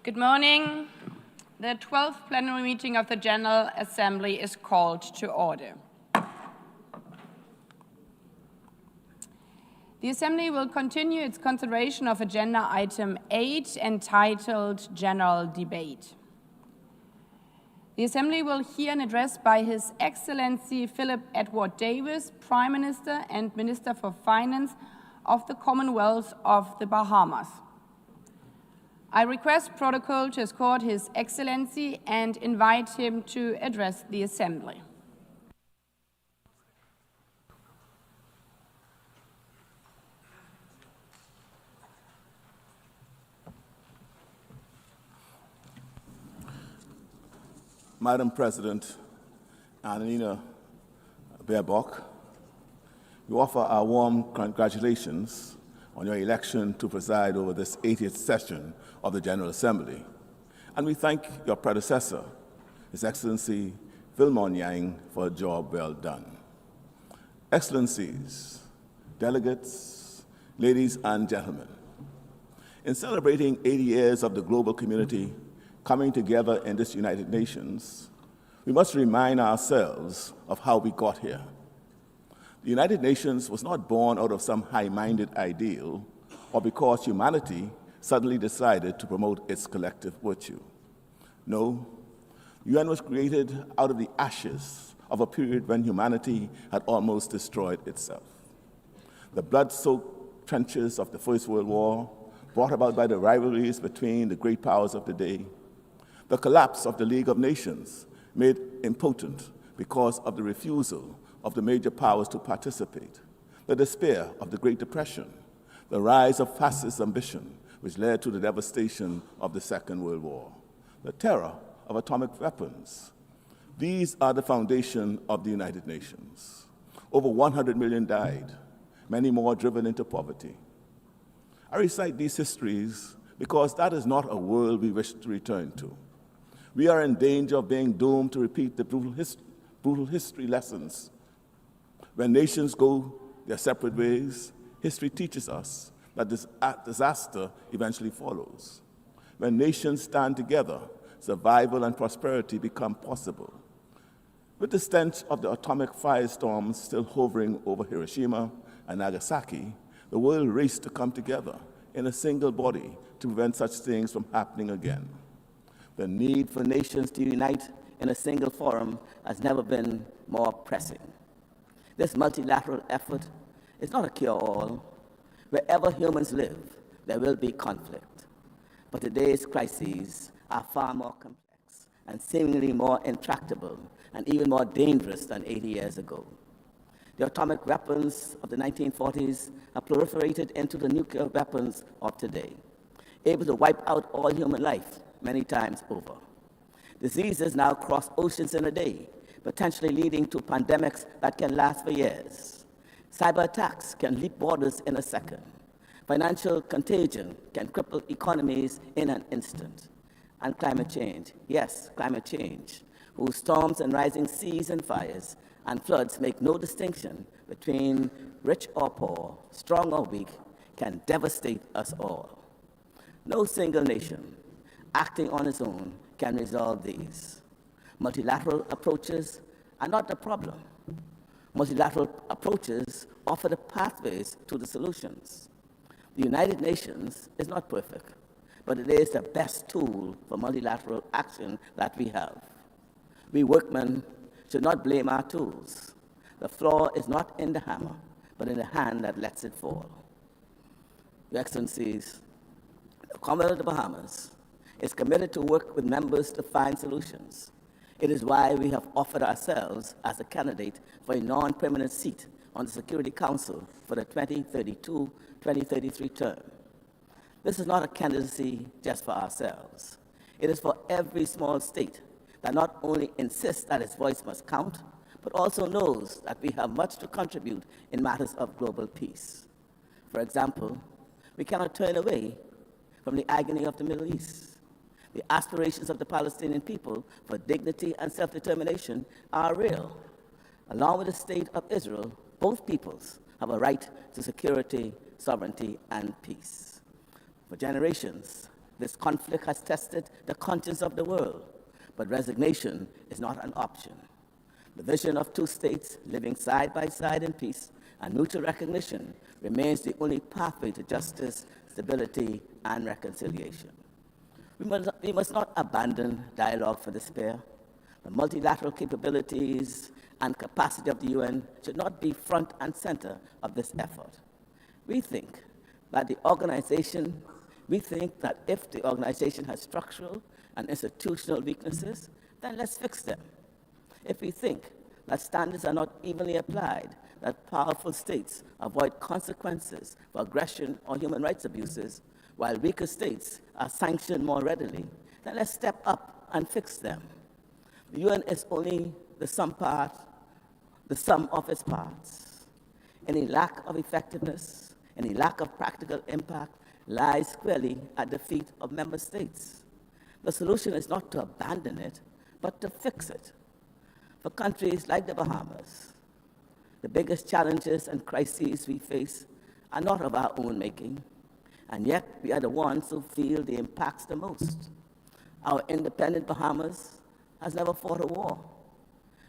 Good morning. The 12th plenary meeting of the General Assembly is called to order. The Assembly will continue its consideration of Agenda Item 8, entitled General Debate. The Assembly will hear an address by His Excellency Philip Edward Davis, Prime Minister and Minister for Finance of the Commonwealth of the Bahamas. I request protocol to escort His Excellency and invite him to address the Assembly. Madam President Annalena Baerbock, we offer our warm congratulations on your election to preside over this 80th session of the General Assembly. And we thank your predecessor, His Excellency Phil Yang, for a job well done. Excellencies, delegates, ladies and gentlemen, in celebrating 80 years of the global community coming together in this United Nations, we must remind ourselves of how we got here. The United Nations was not born out of some high-minded ideal or because humanity suddenly decided to promote its collective virtue. No, the UN was created out of the ashes of a period when humanity had almost destroyed itself. The blood-soaked trenches of the First World War, brought about by the rivalries between the great powers of the day, the collapse of the League of Nations, made impotent because of the refusal of the major powers to participate, the despair of the Great Depression, the rise of fascist ambition, which led to the devastation of the Second World War, the terror of atomic weapons. These are the foundation of the United Nations. Over 100 million died, many more driven into poverty. I recite these histories because that is not a world we wish to return to. We are in danger of being doomed to repeat the brutal history lessons. When nations go their separate ways, history teaches us that this disaster eventually follows. When nations stand together, survival and prosperity become possible. With the stench of the atomic firestorms still hovering over Hiroshima and Nagasaki, the world raced to come together in a single body to prevent such things from happening again. The need for nations to unite in a single forum has never been more pressing. This multilateral effort is not a cure-all. Wherever humans live, there will be conflict. But today's crises are far more complex and seemingly more intractable and even more dangerous than 80 years ago. The atomic weapons of the 1940s have proliferated into the nuclear weapons of today, able to wipe out all human life many times over. Diseases now cross oceans in a day, potentially leading to pandemics that can last for years. Cyber attacks can leap borders in a second. Financial contagion can cripple economies in an instant. And climate change, yes, climate change, whose storms and rising seas and fires and floods make no distinction between rich or poor, strong or weak, can devastate us all. No single nation acting on its own can resolve these. Multilateral approaches are not the problem. Multilateral approaches offer the pathways to the solutions. The United Nations is not perfect, but it is the best tool for multilateral action that we have. We workmen should not blame our tools. The flaw is not in the hammer, but in the hand that lets it fall. Your Excellencies, the Commonwealth of the Bahamas is committed to work with members to find solutions. It is why we have offered ourselves as a candidate for a non-permanent seat on the Security Council for the 2032-2033 term. This is not a candidacy just for ourselves. It is for every small state that not only insists that its voice must count, but also knows that we have much to contribute in matters of global peace. For example, we cannot turn away from the agony of the Middle East. The aspirations of the Palestinian people for dignity and self-determination are real. Along with the state of Israel, both peoples have a right to security, sovereignty, and peace. For generations, This conflict has tested the conscience of the world, but resignation is not an option. The vision of two states living side by side in peace and mutual recognition remains the only pathway to justice, stability, and reconciliation. We must not abandon dialogue for despair. The multilateral capabilities and capacity of the UN should not be front and center of this effort. We think that if the organization has structural and institutional weaknesses, then let's fix them. If we think that standards are not evenly applied, that powerful states avoid consequences for aggression or human rights abuses, while weaker states are sanctioned more readily, then let's step up and fix them. The UN is only the sum of its parts. Any lack of effectiveness, any lack of practical impact lies squarely at the feet of member states. The solution is not to abandon it, but to fix it. For countries like the Bahamas, the biggest challenges and crises we face are not of our own making, and yet we are the ones who feel the impacts the most. Our independent Bahamas has never fought a war,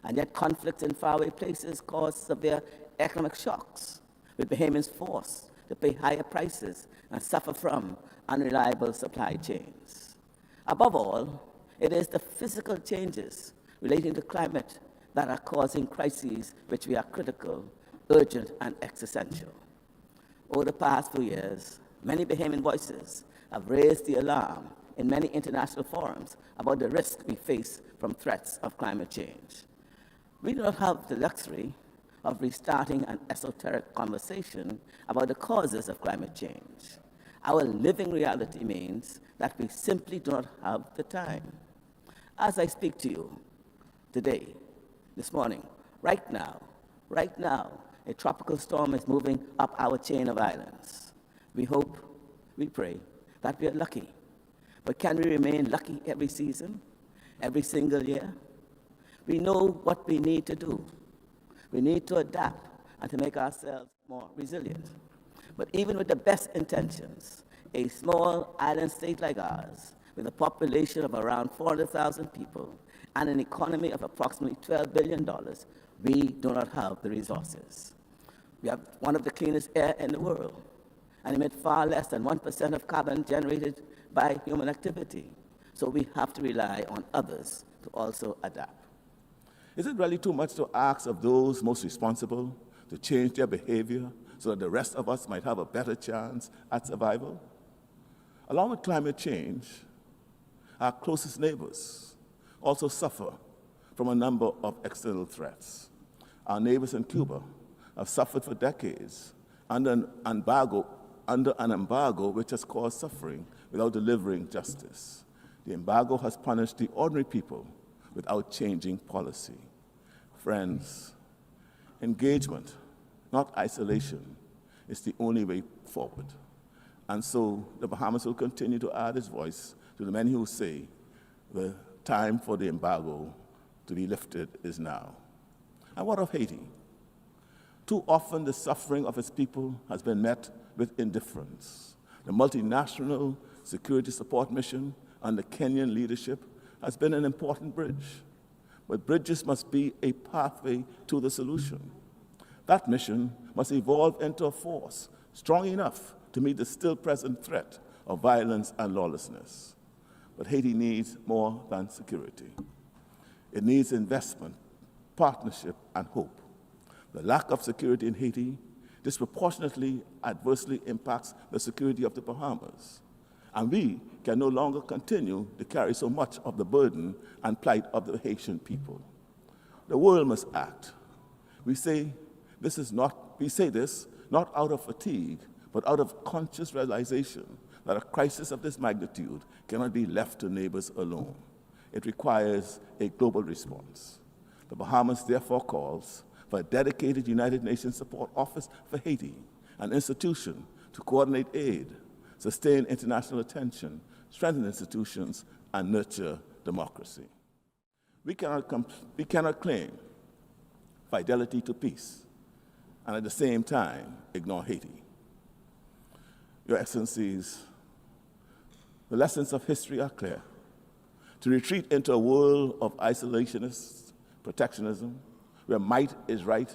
and yet conflicts in faraway places cause severe economic shocks, with Bahamians forced to pay higher prices and suffer from unreliable supply chains. Above all, it is the physical changes relating to climate that are causing crises which we are critical, urgent, and existential. Over the past few years, many Bahamian voices have raised the alarm in many international forums about the risk we face from threats of climate change. We do not have the luxury of restarting an esoteric conversation about the causes of climate change. Our living reality means that we simply do not have the time. As I speak to you today, this morning, right now, a tropical storm is moving up our chain of islands. We hope, we pray that we are lucky. But can we remain lucky every season, every single year? We know what we need to do. We need to adapt and to make ourselves more resilient. But even with the best intentions, a small island state like ours, with a population of around 400,000 people and an economy of approximately $12 billion, we do not have the resources. We have one of the cleanest air in the world and emit far less than 1% of carbon generated by human activity. So we have to rely on others to also adapt. Is it really too much to ask of those most responsible to change their behavior so that the rest of us might have a better chance at survival? Along with climate change, our closest neighbors also suffer from a number of external threats. Our neighbors in Cuba have suffered for decades under an embargo which has caused suffering without delivering justice. The embargo has punished the ordinary people without changing policy. Friends, engagement, not isolation, is the only way forward. And so the Bahamas will continue to add its voice to the many who say the time for the embargo to be lifted is now. And what of Haiti? Too often the suffering of its people has been met with indifference. The multinational security support mission under Kenyan leadership has been an important bridge. But bridges must be a pathway to the solution. That mission must evolve into a force strong enough to meet the still present threat of violence and lawlessness. But Haiti needs more than security. It needs investment, partnership, and hope. The lack of security in Haiti disproportionately adversely impacts the security of the Bahamas. And we can no longer continue to carry so much of the burden and plight of the Haitian people. The world must act. We say this not out of fatigue, but out of conscious realization that a crisis of this magnitude cannot be left to neighbors alone. It requires a global response. The Bahamas therefore calls for a dedicated United Nations Support Office for Haiti, an institution to coordinate aid, sustain international attention, strengthen institutions, and nurture democracy. We cannot claim fidelity to peace and at the same time ignore Haiti. Your Excellencies, The lessons of history are clear. To retreat into a world of isolationist protectionism, where might is right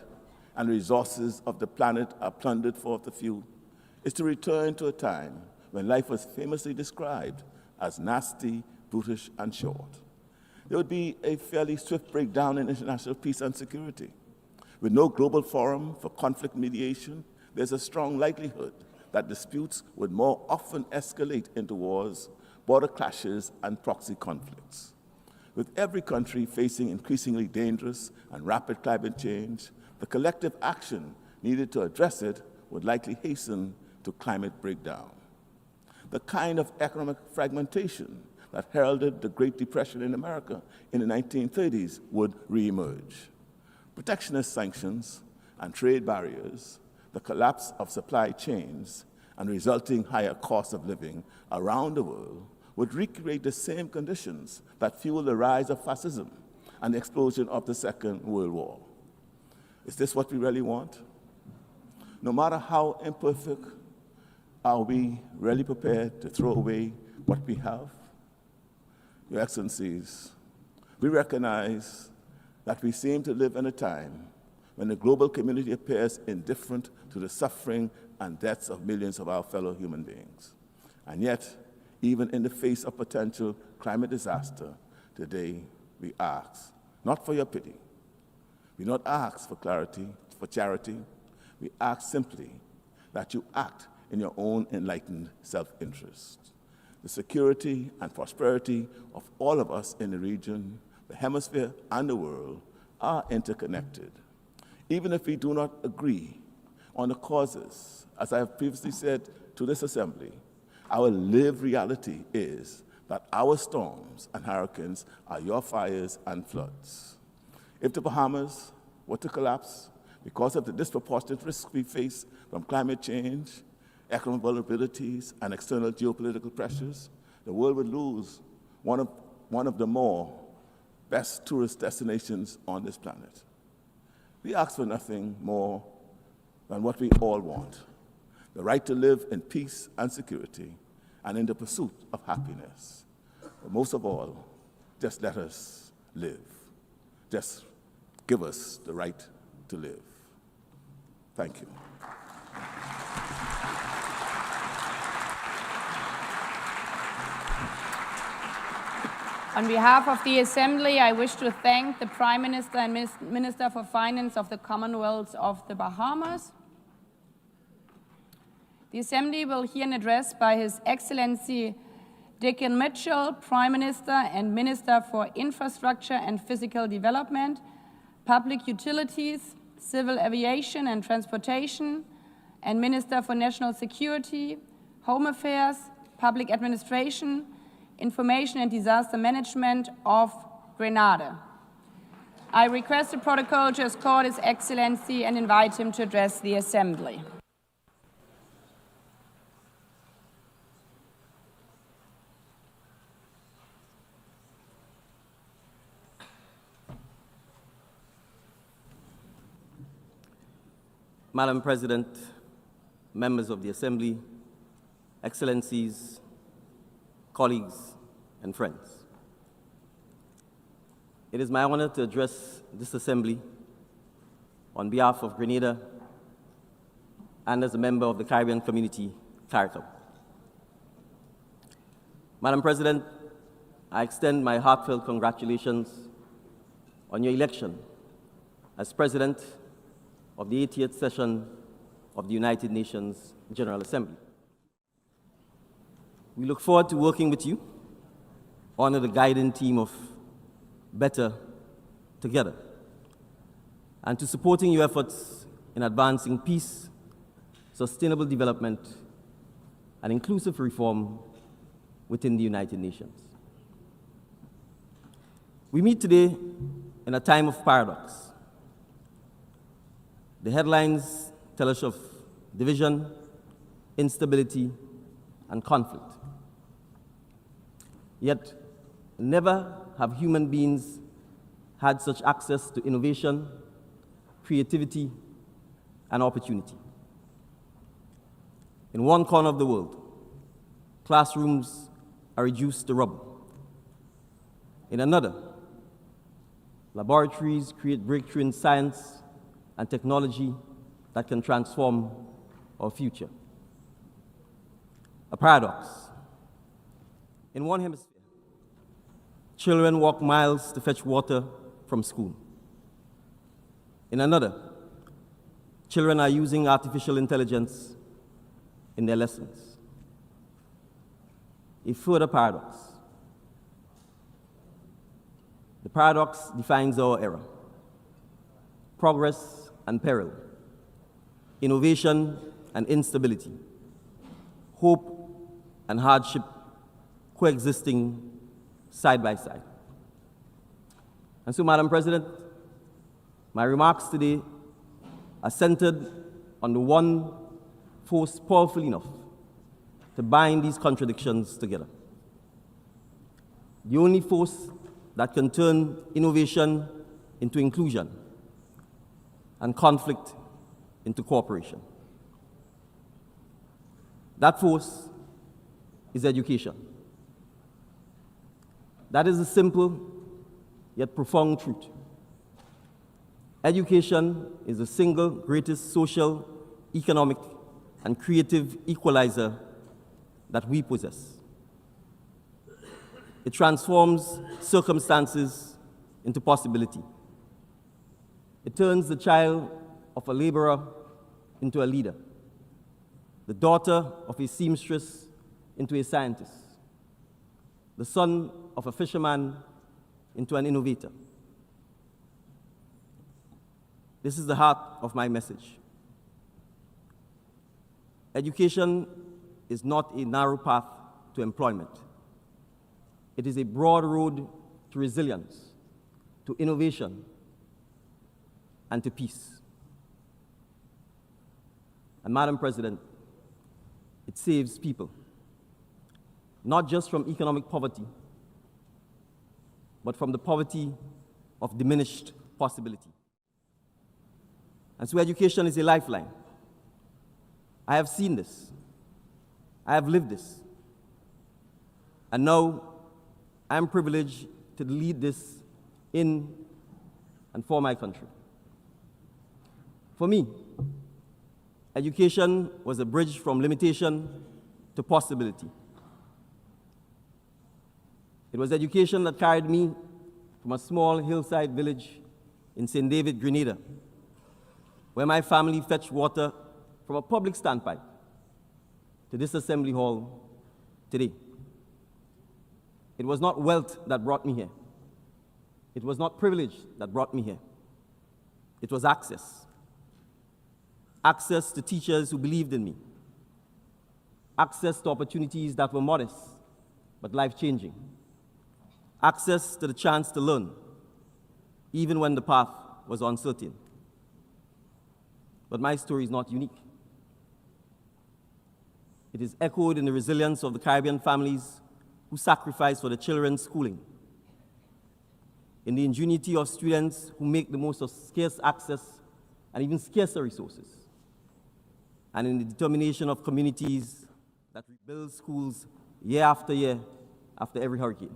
and resources of the planet are plundered for the few, is to return to a time when life was famously described as nasty, brutish, and short. There would be a fairly swift breakdown in international peace and security. With no global forum for conflict mediation, there's a strong likelihood that disputes would more often escalate into wars, border clashes, and proxy conflicts. With every country facing increasingly dangerous and rapid climate change, the collective action needed to address it would likely hasten to climate breakdown. The kind of economic fragmentation that heralded the Great Depression in America in the 1930s would reemerge. Protectionist sanctions and trade barriers, the collapse of supply chains, and resulting higher costs of living around the world would recreate the same conditions that fueled the rise of fascism and the explosion of the Second World War. Is this what we really want? No matter how imperfect, are we really prepared to throw away what we have? Your Excellencies, we recognize that we seem to live in a time when the global community appears indifferent to the suffering and deaths of millions of our fellow human beings. And yet, even in the face of potential climate disaster, today we ask, not for your pity, we not ask for clarity, for charity, we ask simply that you act in your own enlightened self-interest. The security and prosperity of all of us in the region, the hemisphere, and the world are interconnected. Even if we do not agree on the causes, as I have previously said to this assembly, our lived reality is that our storms and hurricanes are your fires and floods. If the Bahamas were to collapse because of the disproportionate risks we face from climate change, economic vulnerabilities, and external geopolitical pressures, the world would lose one of the more best tourist destinations on this planet. We ask for nothing more than what we all want, the right to live in peace and security and in the pursuit of happiness. But most of all, just let us live. Just give us the right to live. Thank you. On behalf of the Assembly, I wish to thank the Prime Minister and Minister for Finance of the Commonwealth of the Bahamas. The Assembly will hear an address by His Excellency Dickon Mitchell, Prime Minister and Minister for Infrastructure and Physical Development, Public Utilities, Civil Aviation and Transportation, and Minister for National Security, Home Affairs, Public Administration, Information and Disaster Management of Grenada. I request the protocol to escort His Excellency and invite him to address the Assembly. Madam President, members of the Assembly, Excellencies, colleagues, and friends. It is my honor to address this Assembly on behalf of Grenada and as a member of the Caribbean Community CARICOM. Madam President, I extend my heartfelt congratulations on your election as President of the 80th session of the United Nations General Assembly. We look forward to working with you under the guiding theme of Better Together, and to supporting your efforts in advancing peace, sustainable development, and inclusive reform within the United Nations. We meet today in a time of paradox. The headlines tell us of division, instability, and conflict. Yet, never have human beings had such access to innovation, creativity, and opportunity. In one corner of the world, classrooms are reduced to rubble. In another, laboratories create breakthrough in science and technology that can transform our future. A paradox. In one hemisphere, children walk miles to fetch water from school. In another, children are using artificial intelligence in their lessons. A further paradox. The paradox defines our era. Progress and peril, innovation and instability, hope and hardship coexisting side by side. And so, Madam President, my remarks today are centered on the one force powerful enough to bind these contradictions together. The only force that can turn innovation into inclusion and conflict into cooperation. That force is education. That is a simple yet profound truth. Education is the single greatest social, economic, and creative equalizer that we possess. It transforms circumstances into possibility. It turns the child of a laborer into a leader, the daughter of a seamstress into a scientist, the son of a fisherman into an innovator. This is the heart of my message. Education is not a narrow path to employment. It is a broad road to resilience, to innovation, and to peace. And Madam President, it saves people, not just from economic poverty, but from the poverty of diminished possibility. And so education is a lifeline. I have seen this. I have lived this. And now I am privileged to lead this in and for my country. For me, education was a bridge from limitation to possibility. It was education that carried me from a small hillside village in St. David, Grenada, where my family fetched water from a public standpipe to this assembly hall today. It was not wealth that brought me here. It was not privilege that brought me here. It was access. Access to teachers who believed in me. Access to opportunities that were modest but life-changing. Access to the chance to learn, even when the path was uncertain. But my story is not unique. It is echoed in the resilience of the Caribbean families who sacrificed for the children's schooling, in the ingenuity of students who make the most of scarce access and even scarcer resources, and in the determination of communities that rebuild schools year after every hurricane.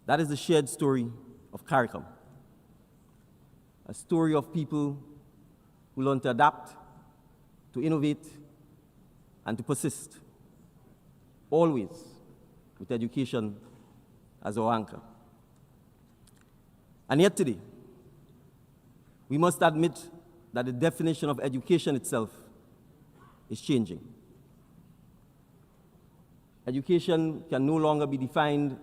That is the shared story of CARICOM, a story of people who learn to adapt, to innovate, and to persist, always with education as our anchor. And yet today, we must admit that the definition of education itself is changing. Education can no longer be defined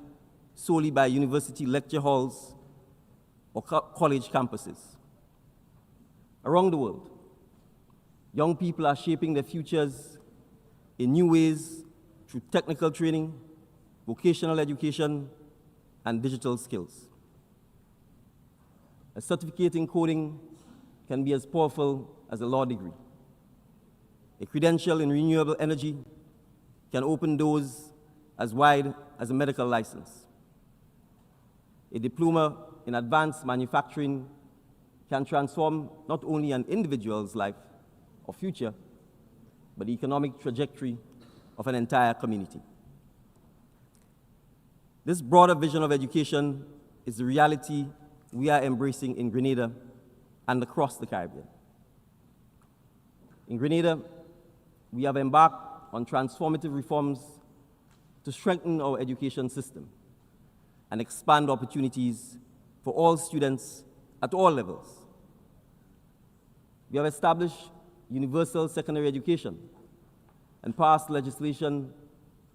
solely by university lecture halls or college campuses. Around the world, young people are shaping their futures in new ways through technical training, vocational education, and digital skills. A certificate in coding can be as powerful as a law degree. A credential in renewable energy can open doors as wide as a medical license. A diploma in advanced manufacturing can transform not only an individual's life or future, but the economic trajectory of an entire community. This broader vision of education is the reality we are embracing in Grenada and across the Caribbean. In Grenada, we have embarked on transformative reforms to strengthen our education system and expand opportunities for all students at all levels. We have established universal secondary education and passed legislation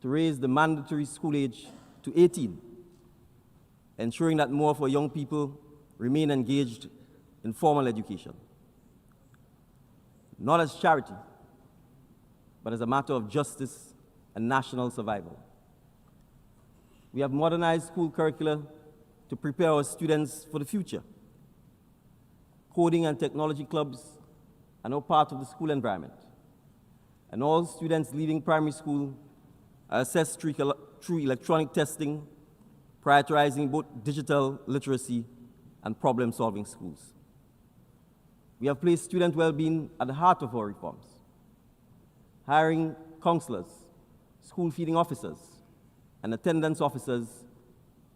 to raise the mandatory school age to 18, ensuring that more of our young people remain engaged in formal education. Not as charity, but as a matter of justice and national survival. We have modernized school curricula to prepare our students for the future. Coding and technology clubs are now part of the school environment, and all students leaving primary school are assessed through electronic testing, prioritizing both digital literacy and problem-solving schools. We have placed student well-being at the heart of our reforms, hiring counselors, school feeding officers, and attendance officers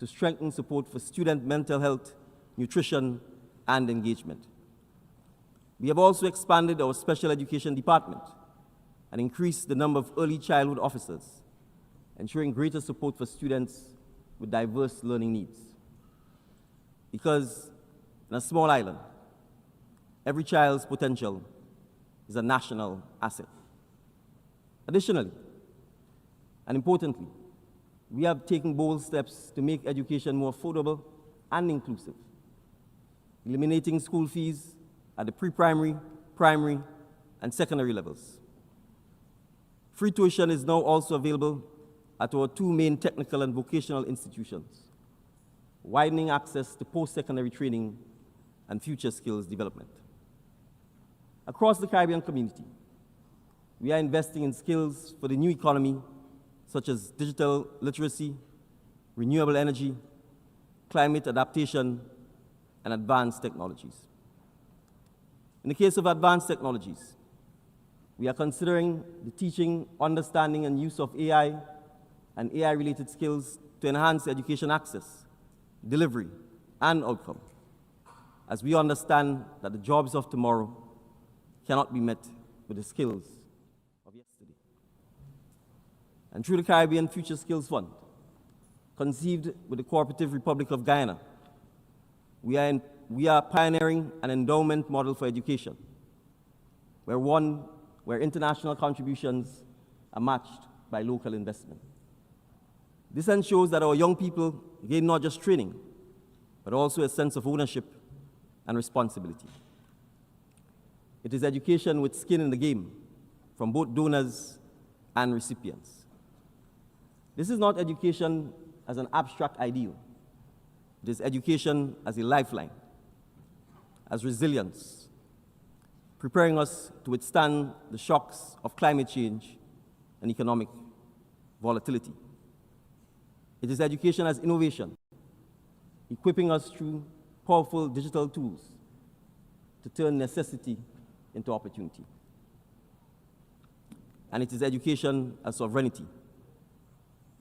to strengthen support for student mental health, nutrition, and engagement. We have also expanded our special education department and increased the number of early childhood officers, ensuring greater support for students with diverse learning needs. Because in a small island, every child's potential is a national asset. Additionally, and importantly, we have taken bold steps to make education more affordable and inclusive, eliminating school fees at the pre-primary, primary, and secondary levels. Free tuition is now also available at our two main technical and vocational institutions, widening access to post-secondary training and future skills development. Across the Caribbean community, we are investing in skills for the new economy, such as digital literacy, renewable energy, climate adaptation, and advanced technologies. In the case of advanced technologies, we are considering the teaching, understanding, and use of AI and AI-related skills to enhance education access, delivery, and outcome, as we understand that the jobs of tomorrow cannot be met with the skills of yesterday. And through the Caribbean Future Skills Fund, conceived with the Cooperative Republic of Guyana, we are pioneering an endowment model for education, where international contributions are matched by local investment. This ensures that our young people gain not just training, but also a sense of ownership and responsibility. It is education with skin in the game from both donors and recipients. This is not education as an abstract ideal. It is education as a lifeline, as resilience, preparing us to withstand the shocks of climate change and economic volatility. It is education as innovation, equipping us through powerful digital tools to turn necessity into opportunity. And it is education as sovereignty,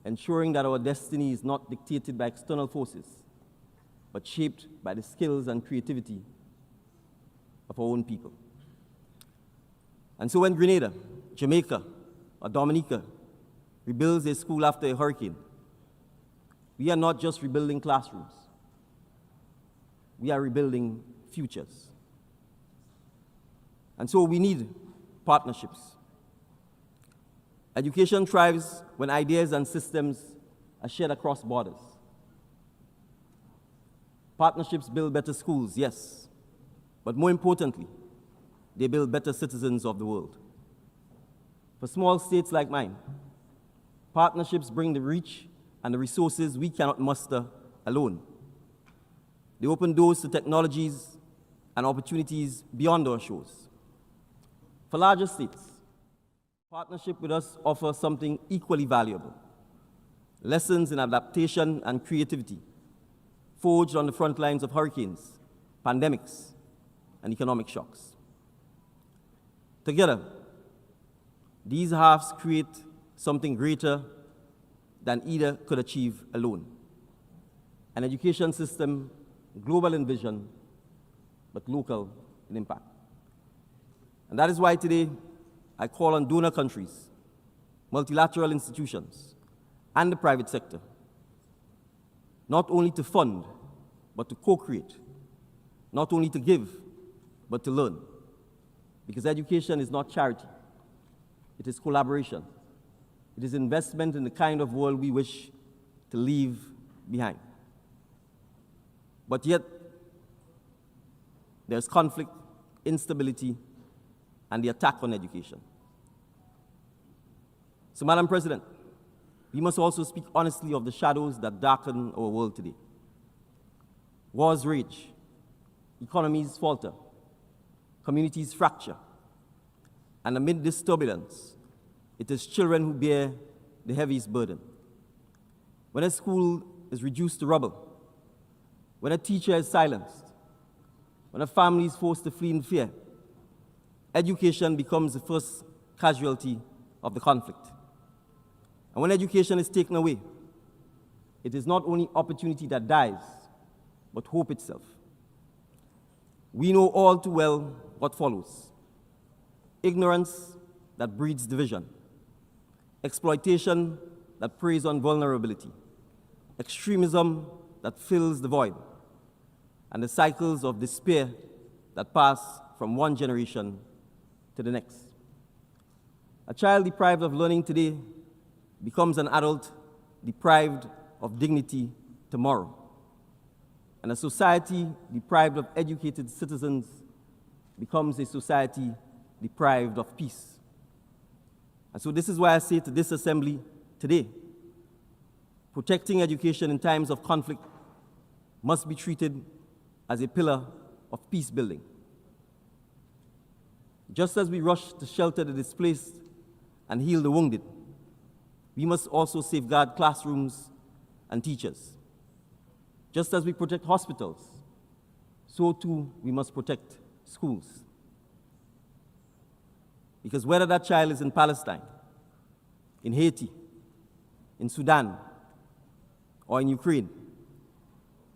ensuring that our destiny is not dictated by external forces, but shaped by the skills and creativity of our own people. And so when Grenada, Jamaica, or Dominica rebuilds a school after a hurricane, we are not just rebuilding classrooms. We are rebuilding futures. And so we need partnerships. Education thrives when ideas and systems are shared across borders. Partnerships build better schools, yes, but more importantly, they build better citizens of the world. For small states like mine, partnerships bring the reach and the resources we cannot muster alone. They open doors to technologies and opportunities beyond our shores. For larger states, partnership with us offers something equally valuable: lessons in adaptation and creativity, forged on the front lines of hurricanes, pandemics, and economic shocks. Together, these halves create something greater than either could achieve alone. an education system global in vision, but local in impact. And that is why today I call on donor countries, multilateral institutions, and the private sector, not only to fund, but to co-create, not only to give, but to learn. Because education is not charity, it is collaboration. It is investment in the kind of world we wish to leave behind. But yet, there's conflict, instability, and the attack on education. So, Madam President, we must also speak honestly of the shadows that darken our world today. Wars rage, economies falter, communities fracture, and amid this turbulence, it is children who bear the heaviest burden. When a school is reduced to rubble, when a teacher is silenced, when a family is forced to flee in fear, education becomes the first casualty of the conflict. And when education is taken away, it is not only opportunity that dies, but hope itself. We know all too well what follows: ignorance that breeds division, exploitation that preys on vulnerability, extremism that fills the void, and the cycles of despair that pass from one generation to the next. A child deprived of learning today becomes an adult deprived of dignity tomorrow. And a society deprived of educated citizens becomes a society deprived of peace. And so this is why I say to this assembly today, protecting education in times of conflict must be treated as a pillar of peace building. Just as we rush to shelter the displaced and heal the wounded, we must also safeguard classrooms and teachers. Just as we protect hospitals, so too we must protect schools. Because whether that child is in Palestine, in Haiti, in Sudan, or in Ukraine,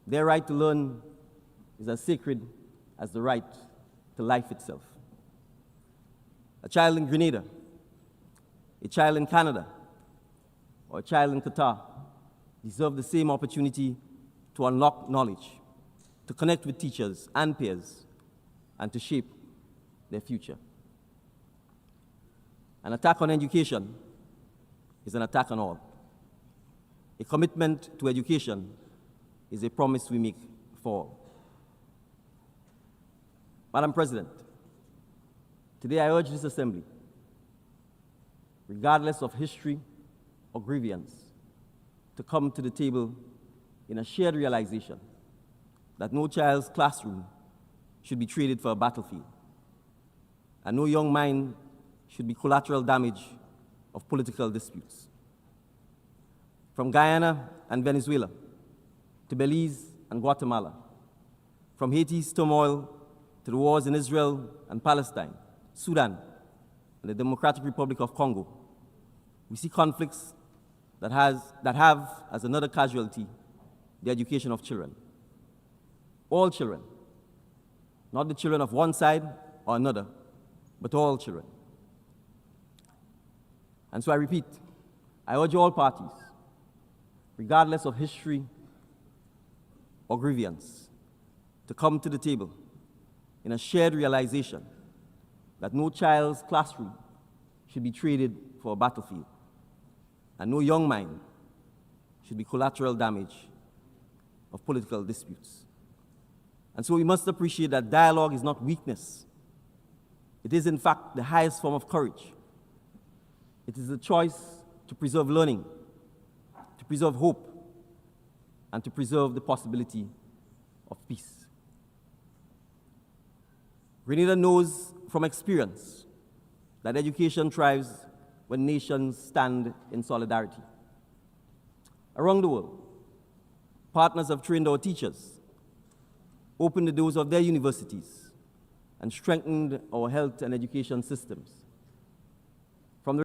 their right to learn is as sacred as the right to life itself. A child in Grenada, a child in Canada, or a child in Qatar deserve the same opportunity to unlock knowledge, to connect with teachers and peers, and to shape their future. An attack on education is an attack on all. A commitment to education is a promise we make for all. Madam President, today I urge this Assembly, regardless of history or grievance, to come to the table in a shared realization that no child's classroom should be traded for a battlefield, and no young mind should be collateral damage of political disputes. From Guyana and Venezuela to Belize and Guatemala, from Haiti's turmoil to the wars in Israel and Palestine, Sudan, and the Democratic Republic of Congo, we see conflicts that have as another casualty the education of children. All children, not the children of one side or another, but all children. And so I repeat, I urge all parties, regardless of history or grievance, to come to the table in a shared realization that no child's classroom should be traded for a battlefield, and no young mind should be collateral damage of political disputes. And so we must appreciate that dialogue is not weakness. It is, in fact, the highest form of courage. It is the choice to preserve learning, to preserve hope, and to preserve the possibility of peace. Grenada knows from experience that education thrives when nations stand in solidarity. Around the world, partners have trained our teachers, opened the doors of their universities, and strengthened our health and education systems.